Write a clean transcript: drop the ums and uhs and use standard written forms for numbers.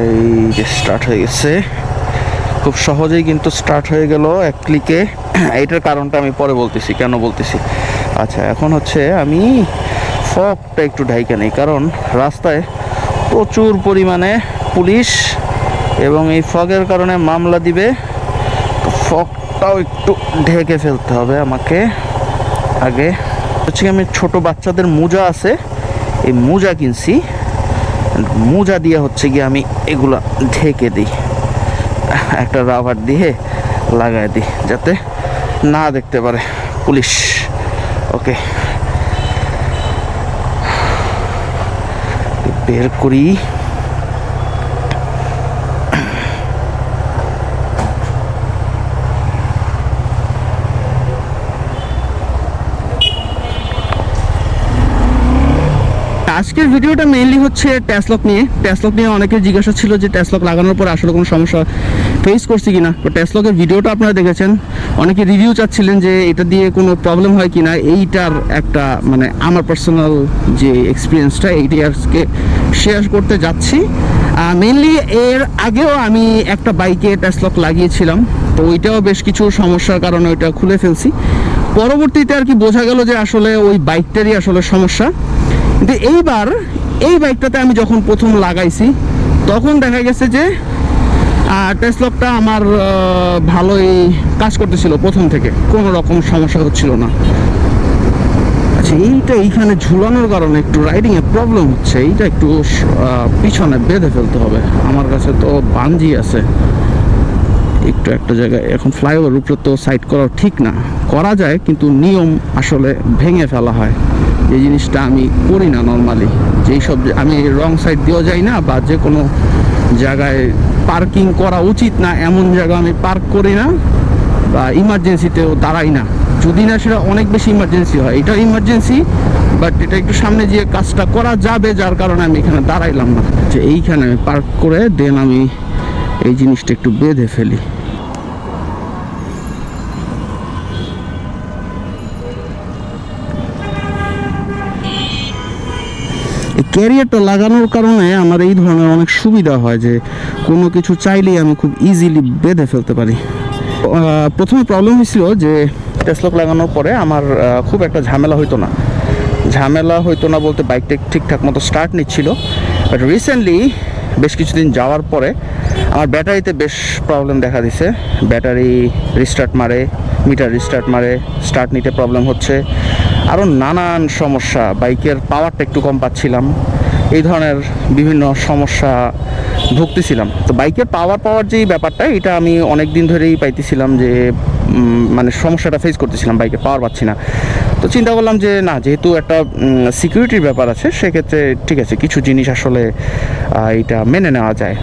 এই যে স্টার্ট হয়ে গেছে, খুব সহজেই কিন্তু স্টার্ট হয়ে গেল এক ক্লিকে। এইটার কারণটা আমি পরে বলতেছি, কেন বলতেছি। আচ্ছা, এখন হচ্ছে আমি ফগটা একটু ঢাইকা নেই, কারণ রাস্তায় প্রচুর পরিমাণে পুলিশ এবং এই ফগের কারণে মামলা দিবে। ফগটাও একটু ঢেকে ফেলতে হবে আমাকে আগে। হচ্ছে আমি ছোট বাচ্চাদের মোজা আছে, এই মোজা কিনছি, মোজা দিয়ে হচ্ছে গিয়ে আমি এগুলা ঢেকে দিই, একটা রাবার দিয়ে লাগাই দিই যাতে না দেখতে পারে পুলিশ। ওকে, বের করি। আজকের ভিডিওটা মেইনলি হচ্ছে ট্যাসলক নিয়ে অনেকে জিজ্ঞাসা ছিল যে ট্যাসলক লাগানোর পর আসলে কোনো সমস্যা ফেস করছি কিনা। তো ট্যাসলকের ভিডিওটা আপনারা দেখেছেন, অনেকে রিভিউ চাচ্ছিলেন যে এটা দিয়ে কোনো প্রবলেম হয় কিনা। এইটার একটা মানে আমার পার্সোনাল যে এক্সপিরিয়েন্সটা এইটি আজকে শেয়ার করতে যাচ্ছি। মেইনলি এর আগেও আমি একটা বাইকে ট্যাসলক লাগিয়েছিলাম, তো ওইটাও বেশ কিছু সমস্যার কারণে ওইটা খুলে ফেলছি। পরবর্তীতে আর কি বোঝা গেল যে আসলে ওই বাইকটারই আসলে সমস্যা। কিন্তু এইবার এই বাইকটাতে আমি যখন প্রথম লাগাইছি তখন দেখা গেছে যে ট্যাসলকটা আমার ভালোই কাজ করতেছিল, প্রথম থেকে কোনো রকম সমস্যা হচ্ছিল না। আচ্ছা, এইখানে ঝুলানোর কারণে একটু রাইডিংয়ে প্রবলেম হচ্ছে, এইটা একটু পিছনে বেঁধে ফেলতে হবে। আমার কাছে তো বাঞ্জি আছে একটু একটা জায়গায়, এখন ফ্লাইওভার উপরে তো সাইড করা ঠিক না, করা যায় কিন্তু নিয়ম আসলে ভেঙে ফেলা হয়। এই জিনিসটা আমি করি না নর্মালি, যেই সব আমি রং সাইড দিয়েও যাই না, বা যে কোনো জায়গায় পার্কিং করা উচিত না এমন জায়গা আমি পার্ক করি না, বা ইমার্জেন্সিতেও দাঁড়াই না, যদি না সেটা অনেক বেশি ইমার্জেন্সি হয়। এটা ইমার্জেন্সি, বাট এটা একটু সামনে গিয়ে কাজটা করা যাবে, যার কারণে আমি এখানে দাঁড়াইলাম না। যে এইখানে আমি পার্ক করে দেন আমি এই জিনিসটা একটু বেঁধে ফেলি। ক্যারিয়ারটা লাগানোর কারণে আমার এই ধরনের অনেক সুবিধা হয় যে কোনো কিছু চাইলেই আমি খুব ইজিলি বেঁধে ফেলতে পারি। প্রথমে প্রবলেম হয়েছিল যে ট্যাসলক লাগানোর পরে আমার খুব একটা ঝামেলা হইতো না বলতে বাইকটা ঠিকঠাক মতো স্টার্ট নিচ্ছিল। বাট রিসেন্টলি বেশ কিছুদিন যাওয়ার পরে আমার ব্যাটারিতে বেশ প্রবলেম দেখা দিছে। ব্যাটারি রিস্টার্ট মারে, মিটার রিস্টার্ট মারে, স্টার্ট নিতে প্রবলেম হচ্ছে, আরও নানান সমস্যা। বাইকের পাওয়ারটা একটু কম পাচ্ছিলাম, এই ধরনের বিভিন্ন সমস্যা ভুগতেছিলাম। তো বাইকের পাওয়ার যেই ব্যাপারটা, এটা আমি অনেক দিন ধরেই পাইতেছিলাম যে মানে সমস্যাটা ফেস করতেছিলাম, বাইকে পাওয়ার পাচ্ছি না। তো চিন্তা করলাম যে না, যেহেতু একটা সিকিউরিটির ব্যাপার আছে, সেক্ষেত্রে ঠিক আছে, কিছু জিনিস আসলে এটা মেনে নেওয়া যায়।